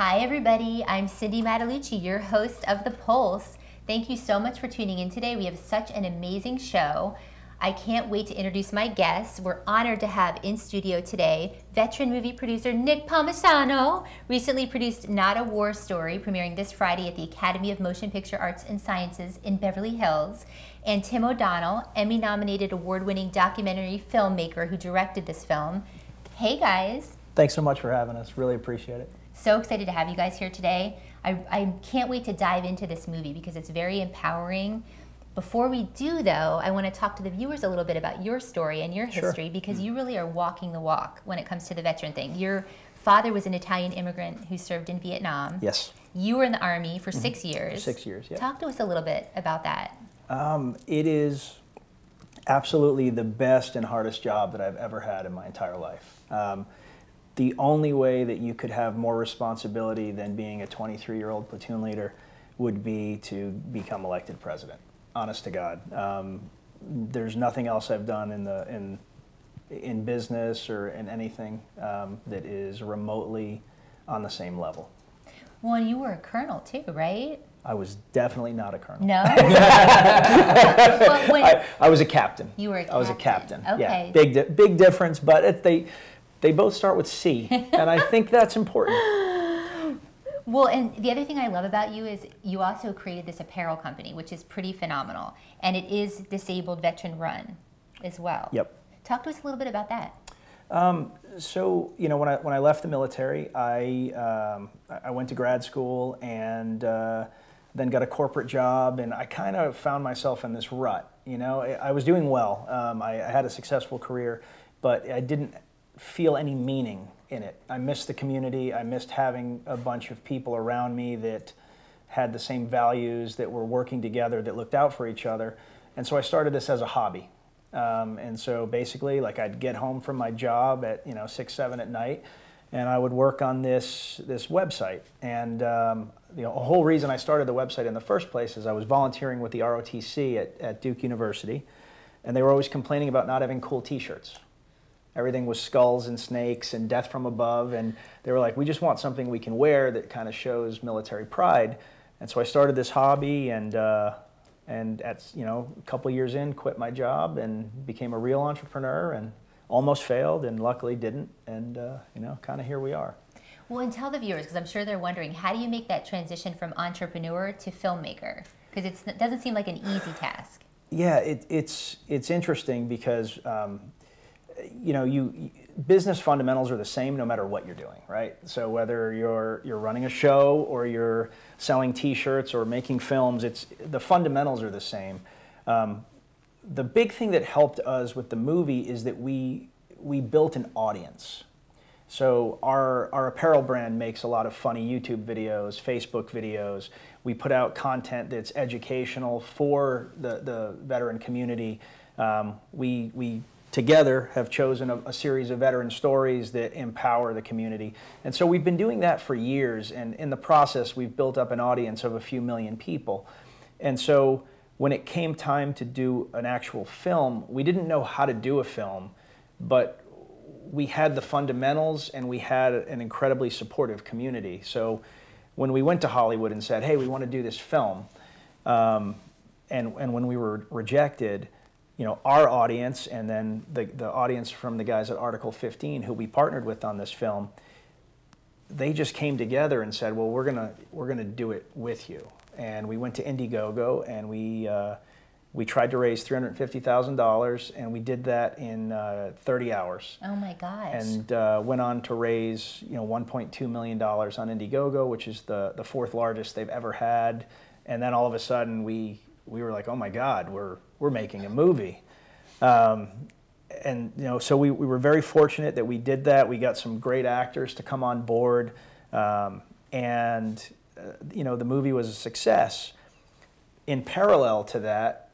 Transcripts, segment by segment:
Hi everybody, I'm Cindy Mattalucci, your host of The Pulse. Thank you so much for tuning in today. We have such an amazing show. I can't wait to introduce my guests. We're honored to have in studio today veteran movie producer Nick Palmisciano, recently produced Not a War Story, premiering this Friday at the Academy of Motion Picture Arts and Sciences in Beverly Hills, and Tim O'Donnell, Emmy-nominated award-winning documentary filmmaker who directed this film. Hey guys. Thanks so much for having us. Really appreciate it. So excited to have you guys here today. I can't wait to dive into this movie because it's very empowering. Before we do, though, I want to talk to the viewers a little bit about your story and your history, because you really are walking the walk when it comes to the veteran thing. Your father was an Italian immigrant who served in Vietnam. Yes. You were in the Army for 6 years. 6 years, yeah. Talk to us a little bit about that. It is absolutely the best and hardest job that I've ever had in my entire life. The only way that you could have more responsibility than being a 23-year-old platoon leader would be to become elected president. Honest to God. There's nothing else I've done in business or in anything that is remotely on the same level. Well, you were a colonel too, right? I was definitely not a colonel. No? I was a captain. You were a captain. I was a captain. Okay. Yeah, big difference, but they both start with C, and I think that's important. Well, and the other thing I love about you is you also created this apparel company, which is pretty phenomenal, and it is disabled veteran run as well. Yep. Talk to us a little bit about that. So, you know, when I left the military, I went to grad school and then got a corporate job, and I kind of found myself in this rut. You know, I was doing well. I had a successful career, but I didn't feel any meaning in it. I missed the community. I missed having a bunch of people around me that had the same values, that were working together, that looked out for each other. And so I started this as a hobby. And so basically, like, I'd get home from my job at 6, 7 at night, and I would work on this website. And the whole reason I started the website in the first place is I was volunteering with the ROTC at Duke University, and they were always complaining about not having cool T-shirts. Everything was skulls and snakes and death from above, and they were like, we just want something we can wear that kind of shows military pride. And so I started this hobby, and at a couple of years in, quit my job and became a real entrepreneur, and almost failed, and luckily didn't, and kind of here we are. Well, and tell the viewers, because I'm sure they're wondering, how do you make that transition from entrepreneur to filmmaker? Because it doesn't seem like an easy task. Yeah, it's interesting because business fundamentals are the same no matter what you're doing, right? So whether you're running a show or you're selling T-shirts or making films, the fundamentals are the same. The big thing that helped us with the movie is that we built an audience. So our apparel brand makes a lot of funny YouTube videos, Facebook videos. We put out content that's educational for the veteran community. We together have chosen a series of veteran stories that empower the community. And so we've been doing that for years, and in the process we've built up an audience of a few million people. And so when it came time to do an actual film, we didn't know how to do a film, but we had the fundamentals and we had an incredibly supportive community. So when we went to Hollywood and said, hey, we want to do this film, and when we were rejected, our audience and then the audience from the guys at Article 15 who we partnered with on this film, they just came together and said, well, we're gonna do it with you. And we went to Indiegogo, and we tried to raise $350,000, and we did that in 30 hours. Oh my gosh. And went on to raise $1.2 million on Indiegogo, which is the 4th largest they've ever had. And then all of a sudden we were like, oh my God, we're making a movie. So we were very fortunate that we did that. We got some great actors to come on board, and the movie was a success. In parallel to that,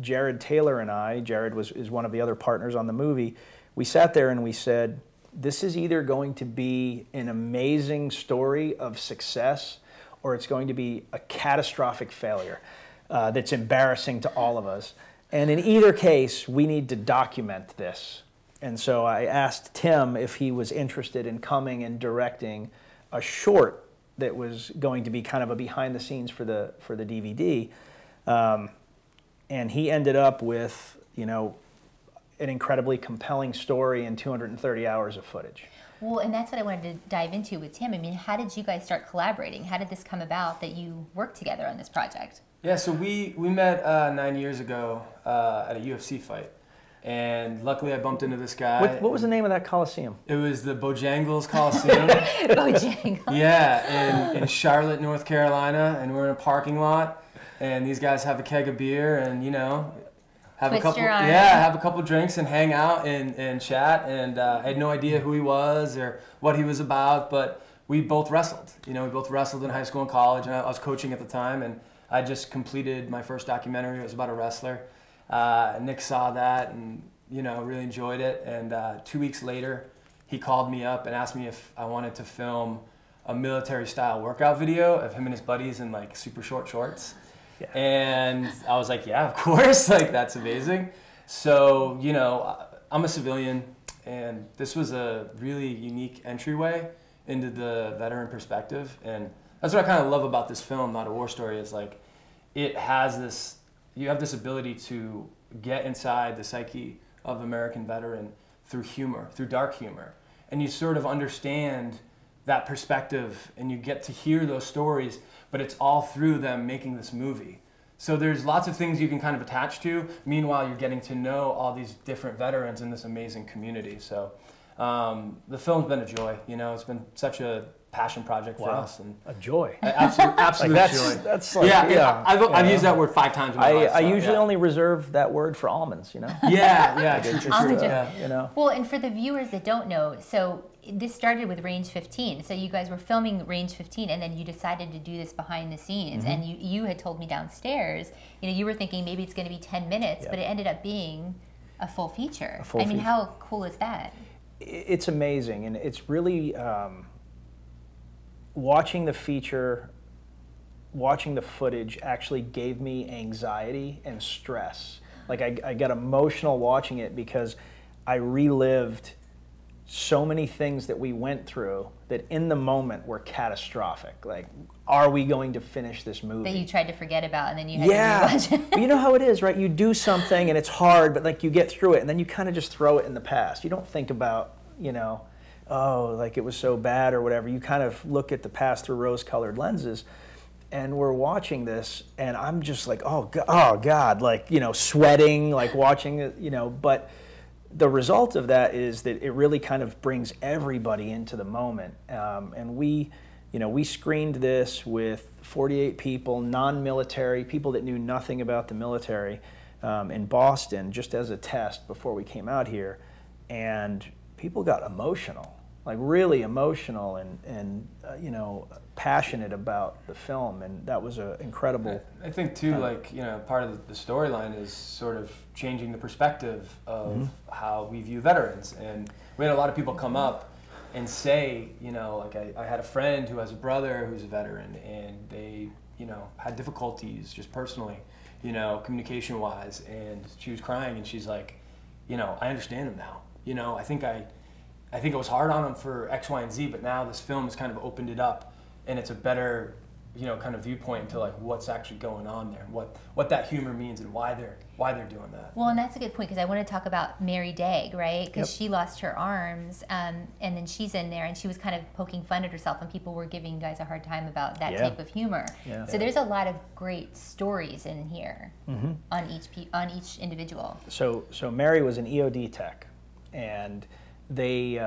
Jared Taylor and I, Jared is one of the other partners on the movie, we sat there and we said, this is either going to be an amazing story of success, or it's going to be a catastrophic failure that's embarrassing to all of us. And in either case, we need to document this. And so I asked Tim if he was interested in coming and directing a short that was going to be kind of a behind the scenes for the DVD, and he ended up with, you know, an incredibly compelling story and 230 hours of footage. Well, and that's what I wanted to dive into with Tim. I mean, how did you guys start collaborating? How did this come about that you worked together on this project? Yeah, so we met 9 years ago at a UFC fight. And luckily I bumped into this guy. What was the name of that Coliseum? It was the Bojangles Coliseum. Bojangles. Yeah, in Charlotte, North Carolina. And we're in a parking lot. And these guys have a keg of beer and, you know, have a couple drinks and hang out and chat. And I had no idea who he was or what he was about, but we both wrestled. You know, we both wrestled in high school and college, and I was coaching at the time, and I just completed my first documentary. It was about a wrestler. Nick saw that and, you know, really enjoyed it. And 2 weeks later, he called me up and asked me if I wanted to film a military-style workout video of him and his buddies in like super short shorts. Yeah. And I was like, yeah, of course, like that's amazing. So, you know, I'm a civilian, and this was a really unique entryway into the veteran perspective. And that's what I kind of love about this film, Not a War Story, is like it has this, you have this ability to get inside the psyche of American veteran through humor, through dark humor. And you sort of understand that perspective, and you get to hear those stories, but it's all through them making this movie. So there's lots of things you can kind of attach to. Meanwhile, you're getting to know all these different veterans in this amazing community. So the film's been a joy. You know, it's been such a passion project for us. And a joy. Absolute like joy. That's like, I've used that word 5 times in my life. I usually only reserve that word for almonds, you know? Yeah. You know? Well, and for the viewers that don't know, so this started with Range 15. So you guys were filming Range 15, and then you decided to do this behind the scenes. And you had told me downstairs, you know, you were thinking maybe it's going to be 10 minutes, but it ended up being a full feature. I mean, how cool is that? It's amazing, and it's really watching the feature, watching the footage actually gave me anxiety and stress. Like I got emotional watching it because I relived so many things that we went through that in the moment were catastrophic. Like, are we going to finish this movie? That you tried to forget about, and then you had to rewatch it. But you know how it is, right? You do something and it's hard, but like you get through it, and then you kind of just throw it in the past. You don't think about, you know, oh, like it was so bad or whatever. You kind of look at the past through rose-colored lenses. And we're watching this, and I'm just like, oh God, like, you know, sweating, like watching it, you know. But the result of that is that it really kind of brings everybody into the moment. And we screened this with 48 people, non-military, people that knew nothing about the military, in Boston, just as a test before we came out here. And people got emotional, like really emotional, and you know, passionate about the film, and that was an incredible. I think too, like, you know, part of the storyline is sort of changing the perspective of how we view veterans. And we had a lot of people come up and say, you know, like I had a friend who has a brother who's a veteran, and they, you know, had difficulties just personally, you know, communication-wise, and she was crying, and she's like, you know, I understand him now. You know, I think it was hard on him for X, Y, and Z, but now this film has kind of opened it up, and it's a better, you know, kind of viewpoint to like what's actually going on there, and what that humor means, and why they're doing that. Well, and that's a good point, because I want to talk about Mary Dagg, right? Because she lost her arms, and then she's in there, and she was kind of poking fun at herself, and people were giving you guys a hard time about that type of humor. Yeah. So there's a lot of great stories in here on each individual. So Mary was an EOD tech, and they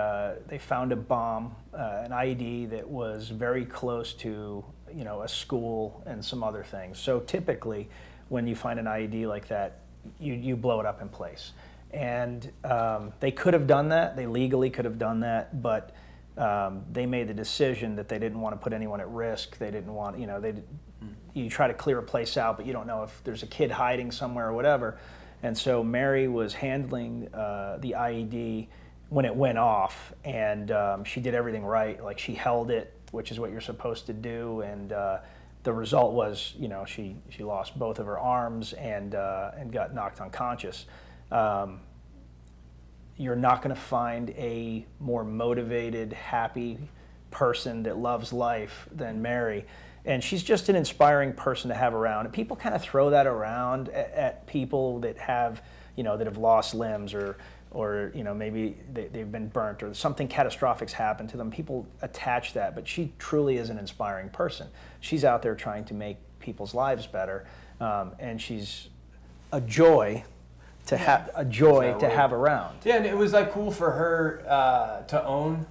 found a bomb, an IED that was very close to, you know, a school and some other things. So typically, when you find an IED like that, you blow it up in place. And they could have done that. They legally could have done that, but they made the decision that they didn't want to put anyone at risk. They didn't want, you know, you try to clear a place out, but you don't know if there's a kid hiding somewhere or whatever. And so Mary was handling the IED when it went off, and she did everything right. Like, she held it, which is what you're supposed to do, and the result was, you know, she lost both of her arms and got knocked unconscious. You're not going to find a more motivated, happy person that loves life than Mary. And she's just an inspiring person to have around. And people kind of throw that around at people that have, that have lost limbs or maybe they've been burnt or something catastrophic's happened to them. People attach that, but she truly is an inspiring person. She's out there trying to make people's lives better, and she's a joy to have around. Yeah, and it was like cool for her to own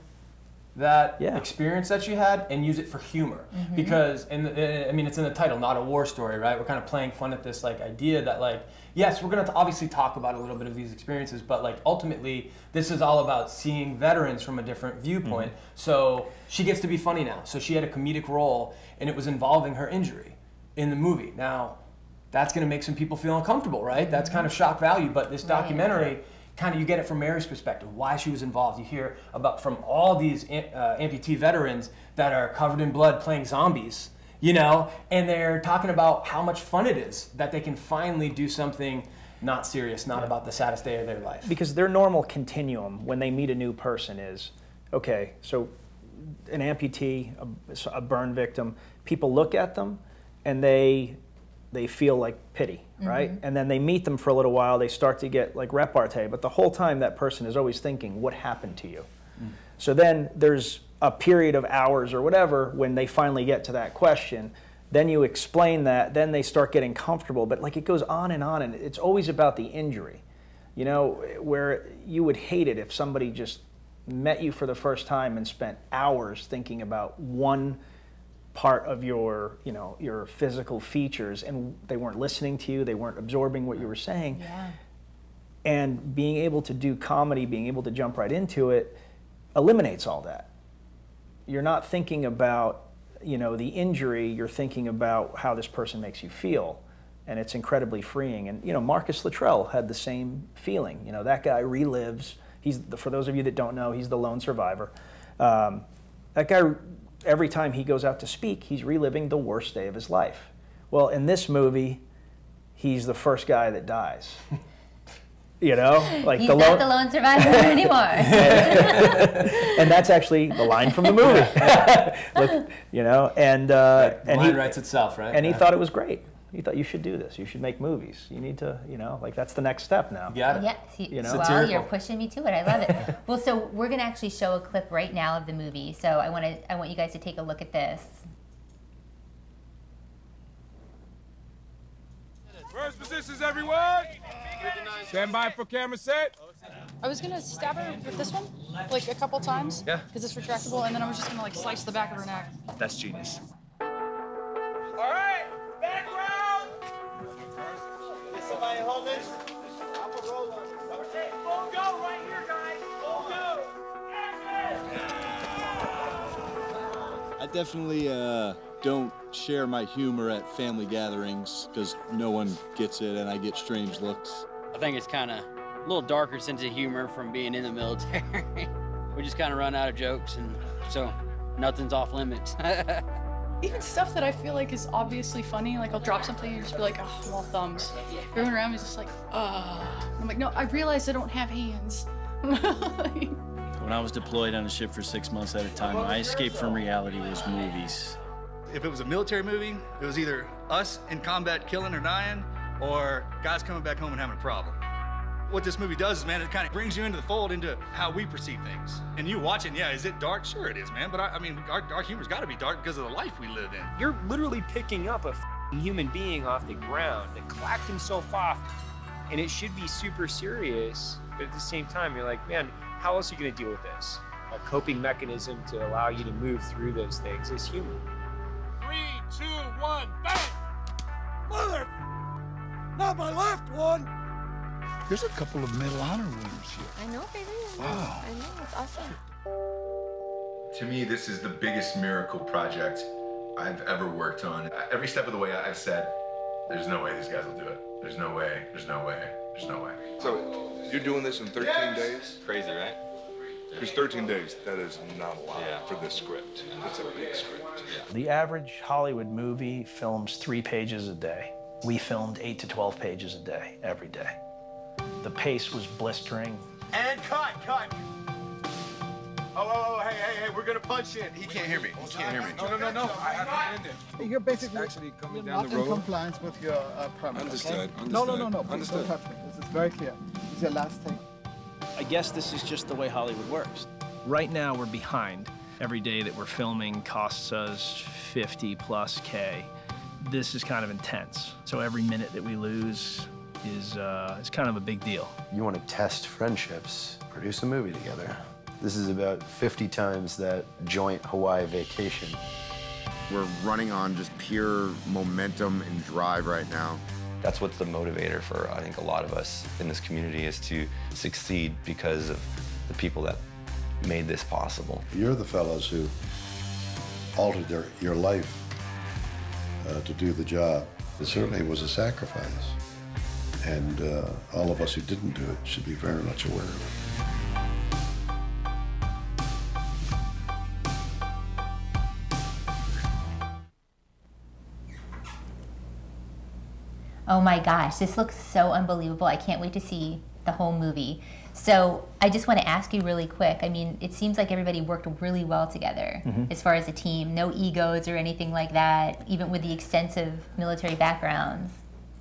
that experience that she had and use it for humor, because it's in the title, not a war story, right? We're kind of playing fun at this like idea that like, yes, we're going to obviously talk about a little bit of these experiences, but like ultimately this is all about seeing veterans from a different viewpoint. So she gets to be funny now. So she had a comedic role and it was involving her injury in the movie. Now that's going to make some people feel uncomfortable, right? That's kind of shock value, but this documentary, kind of you get it from Mary's perspective, why she was involved. You hear about from all these amputee veterans that are covered in blood playing zombies, and they're talking about how much fun it is that they can finally do something not serious, not about the saddest day of their life. Because their normal continuum when they meet a new person is, okay, so an amputee, a burn victim, people look at them and they feel like pity, right? And then they meet them for a little while, they start to get like repartee, but the whole time that person is always thinking, what happened to you? So then there's a period of hours or whatever when they finally get to that question, then you explain that, then they start getting comfortable, but like it goes on and it's always about the injury, where you would hate it if somebody just met you for the first time and spent hours thinking about one part of your physical features, and they weren't listening to you, they weren't absorbing what you were saying. And being able to do comedy, being able to jump right into it, eliminates all that. You're not thinking about the injury, you're thinking about how this person makes you feel, and it's incredibly freeing. And Marcus Luttrell had the same feeling. That guy relives. For those of you that don't know, he's the lone survivor. That guy, every time he goes out to speak, he's reliving the worst day of his life. Well, in this movie, he's the first guy that dies. Like he's not the lone survivor anymore. And that's actually the line from the movie. And the line writes itself, right? And he thought it was great. He thought, you should do this. You should make movies. You need to, that's the next step now. You got it. Yes. Well, you're pushing me to it. I love it. Well, so we're going to actually show a clip right now of the movie. So I want you guys to take a look at this. First positions, everyone. Stand by for camera set. I was gonna stab her with this one, like a couple times. Yeah. Because it's retractable, and then I was just gonna like slice the back of her neck. That's genius. All right, background. Somebody hold this. I'm gonna roll on it. Okay, full go right here, guys. Full go. Action. I definitely don't share my humor at family gatherings because no one gets it and I get strange looks. I think it's kind of a little darker sense of humor from being in the military. We just kind of run out of jokes, and so nothing's off limits. Even stuff that I feel like is obviously funny, like I'll drop something and just be like, oh, all thumbs. Everyone around me is just like, I'm like, no, I realize I don't have hands. When I was deployed on a ship for 6 months at a time, my escape from reality was movies. If it was a military movie, it was either us in combat killing or dying, or guys coming back home and having a problem. What this movie does is, man, it kind of brings you into the fold into how we perceive things. And you watching, yeah, is it dark? Sure it is, man. But I mean, our humor's got to be dark because of the life we live in. You're literally picking up a human being off the ground that clacked himself off, and it should be super serious. But at the same time, you're like, man, how else are you going to deal with this? A coping mechanism to allow you to move through those things is humor. 3, 2, 1, bang! Mother! Not my left one! There's a couple of Medal of Honor winners here. I know, baby. Wow. I know, it's awesome. To me, this is the biggest miracle project I've ever worked on. Every step of the way I've said, there's no way these guys will do it. There's no way, there's no way, there's no way. So, you're doing this in 13 days? Crazy, right? Because 13 days, that is not a lot for this script. It's a big script. The average Hollywood movie films 3 pages a day. We filmed 8 to 12 pages a day, every day. The pace was blistering. And cut. Oh, hey. Hey, we're gonna punch in. He can't hear me. He can't hear me. No. I have to get in there. You're basically Actually coming you're down not the road. in compliance with your permit. Understood, Okay? No. Please understood. don't touch me. This is very clear. This is your last thing. I guess this is just the way Hollywood works. Right now we're behind. Every day that we're filming costs us 50+ K. This is kind of intense. So every minute that we lose is kind of a big deal. You want to test friendships, produce a movie together. This is about 50 times that joint Hawaii vacation. We're running on just pure momentum and drive right now. That's what's the motivator for, I think, a lot of us in this community, is to succeed because of the people that made this possible. You're the fellows who altered your life to do the job. It certainly was a sacrifice. And all of us who didn't do it should be very much aware of it. Oh my gosh, this looks so unbelievable. I can't wait to see the whole movie. So I just want to ask you really quick. I mean, it seems like everybody worked really well together as far as a team. No egos or anything like that, even with the extensive military backgrounds.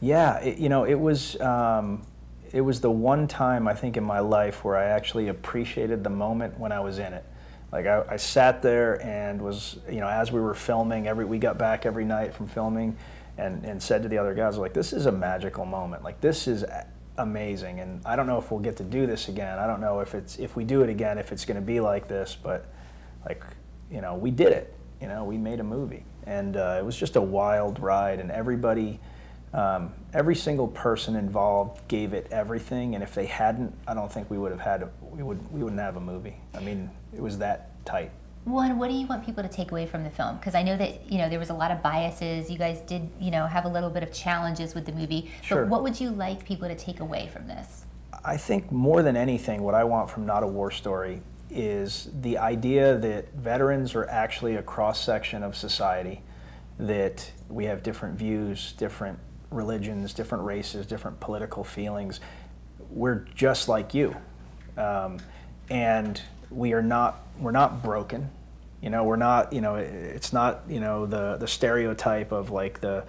Yeah, it was the one time, I think, in my life where I actually appreciated the moment when I was in it. Like I sat there and was, as we were filming, we got back every night from filming, and said to the other guys, like, this is a magical moment. Like, this is amazing, and I don't know if we'll get to do this again. I don't know if we do it again, if it's going to be like this, but we did it. We made a movie, and it was just a wild ride, and everybody, every single person involved gave it everything, and if they hadn't, I don't think we wouldn't have a movie. I mean, it was that tight. Well, and what do you want people to take away from the film? Because I know that, there was a lot of biases. You guys did, have a little bit of challenges with the movie. Sure. But what would you like people to take away from this? I think more than anything, what I want from Not a War Story is the idea that veterans are actually a cross-section of society, that we have different views, different religions, different races, different political feelings. We're just like you. And we're not broken. We're not, it's not, the stereotype of like the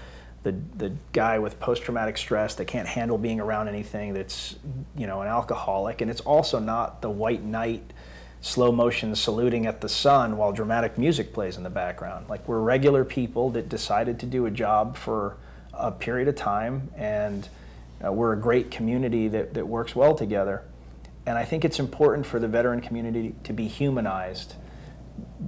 guy with post-traumatic stress that can't handle being around anything, that's, an alcoholic. And it's also not the white knight slow motion saluting at the sun while dramatic music plays in the background. Like, we're regular people that decided to do a job for a period of time, and we're a great community that works well together. And I think it's important for the veteran community to be humanized,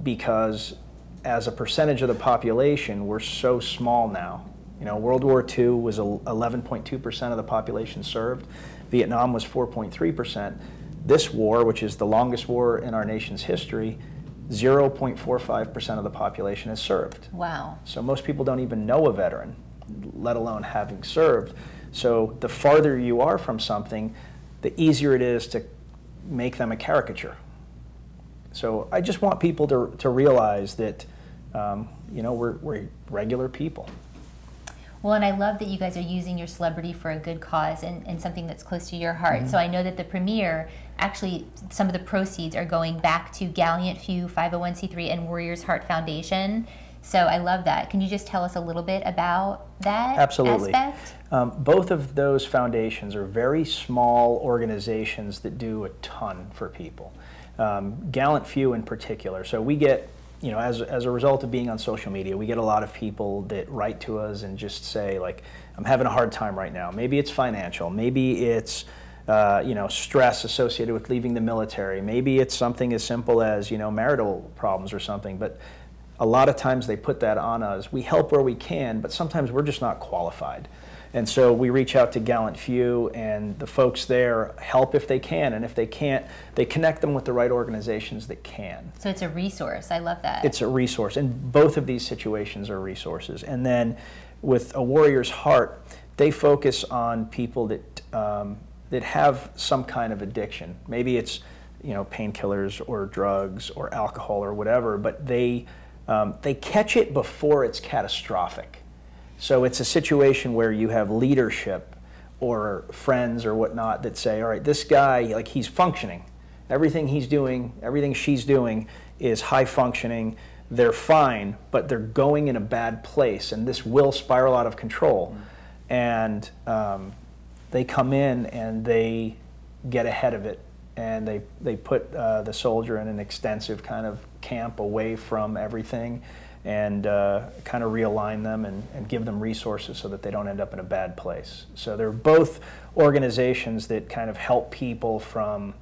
because as a percentage of the population, we're so small now. World War II was 11.2% of the population served. Vietnam was 4.3%. This war, which is the longest war in our nation's history, 0.45% of the population has served. Wow. So most people don't even know a veteran, let alone having served. So the farther you are from something, the easier it is to make them a caricature. So I just want people to realize that, we're regular people. Well, and I love that you guys are using your celebrity for a good cause and something that's close to your heart. So I know that the premiere, actually, some of the proceeds are going back to Gallant Few 501c3 and Warriors Heart Foundation. So I love that. Can you just tell us a little bit about that Absolutely. aspect? Both of those foundations are very small organizations that do a ton for people. Gallant Few in particular. So we get, as a result of being on social media, we get a lot of people that write to us and just say, like, I'm having a hard time right now. Maybe it's financial. Maybe it's stress associated with leaving the military. Maybe it's something as simple as, marital problems or something. But a lot of times they put that on us. We help where we can, but sometimes we're just not qualified. And so we reach out to Gallant Few, and the folks there help if they can, and if they can't, they connect them with the right organizations that can. So it's a resource. I love that. It's a resource, and both of these situations are resources. And then with A Warrior's Heart, they focus on people that that have some kind of addiction. Maybe it's painkillers or drugs or alcohol or whatever, but they catch it before it's catastrophic. So it's a situation where you have leadership or friends or whatnot that say, all right, this guy, like, he's functioning, Everything he's doing, everything she's doing is high functioning. They're fine, but they're going in a bad place, and this will spiral out of control. And they come in and they get ahead of it, and they put the soldier in an extensive kind of camp away from everything, and kind of realign them and give them resources so that they don't end up in a bad place. So they're both organizations that kind of help people from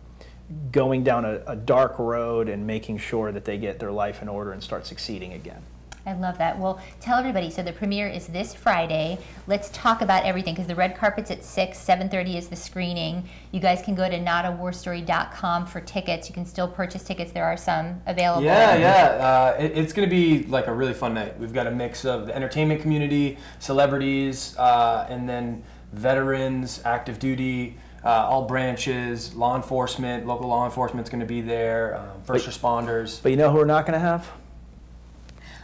going down a dark road and making sure that they get their life in order and start succeeding again. I love that. Well, tell everybody, so the premiere is this Friday. Let's talk about everything, because the red carpet's at 6, 7:30 is the screening. You guys can go to notawarstory.com for tickets. You can still purchase tickets. There are some available. Yeah. It's going to be like a really fun night. We've got a mix of the entertainment community, celebrities, and then veterans, active duty, all branches, law enforcement, local law enforcement's going to be there, first responders. But you know who we're not going to have?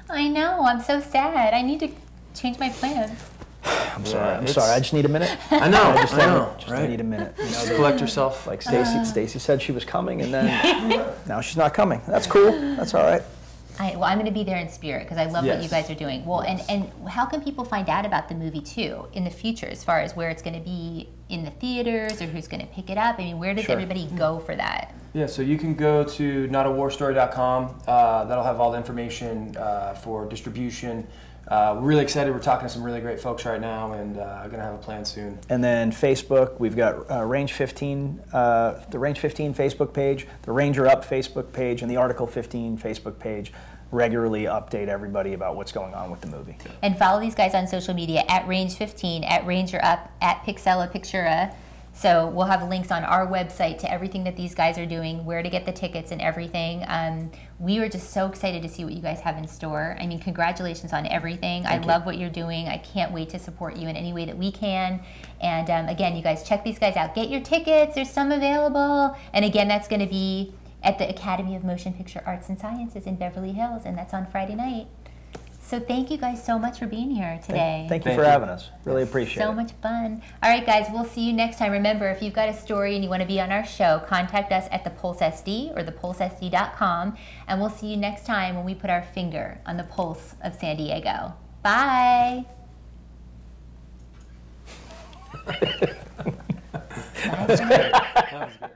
I know, I'm so sad. I need to change my plans. I'm sorry. I just need a minute. I know. I need a minute. You know, just collect yourself. Like Stacy said she was coming, and then now she's not coming. That's cool. That's all right. Well, I'm going to be there in spirit because I love what you guys are doing. Well, and how can people find out about the movie too in the future, as far as where it's going to be in the theaters or who's going to pick it up? I mean, where does everybody go for that? Yeah, so you can go to notawarstory.com. That'll have all the information for distribution. We're really excited. We're talking to some really great folks right now, and going to have a plan soon. And then Facebook, we've got Range 15, the Range 15 Facebook page, the Ranger Up Facebook page, and the Article 15 Facebook page. Regularly update everybody about what's going on with the movie. And follow these guys on social media at Range 15, at Ranger Up, at Pixella Pictura. So we'll have links on our website to everything that these guys are doing, where to get the tickets and everything. We are just so excited to see what you guys have in store. I mean, congratulations on everything. I love what you're doing. I can't wait to support you in any way that we can. And again, you guys check these guys out. Get your tickets. There's some available. And again, that's going to be at the Academy of Motion Picture Arts and Sciences in Beverly Hills, and that's on Friday night. So thank you guys so much for being here today. Thank you for having us. Really appreciate it. So much fun. All right, guys, we'll see you next time. Remember, if you've got a story and you want to be on our show, contact us at the Pulse SD or thepulsesd.com, and we'll see you next time when we put our finger on the pulse of San Diego. Bye. That was great. That was great.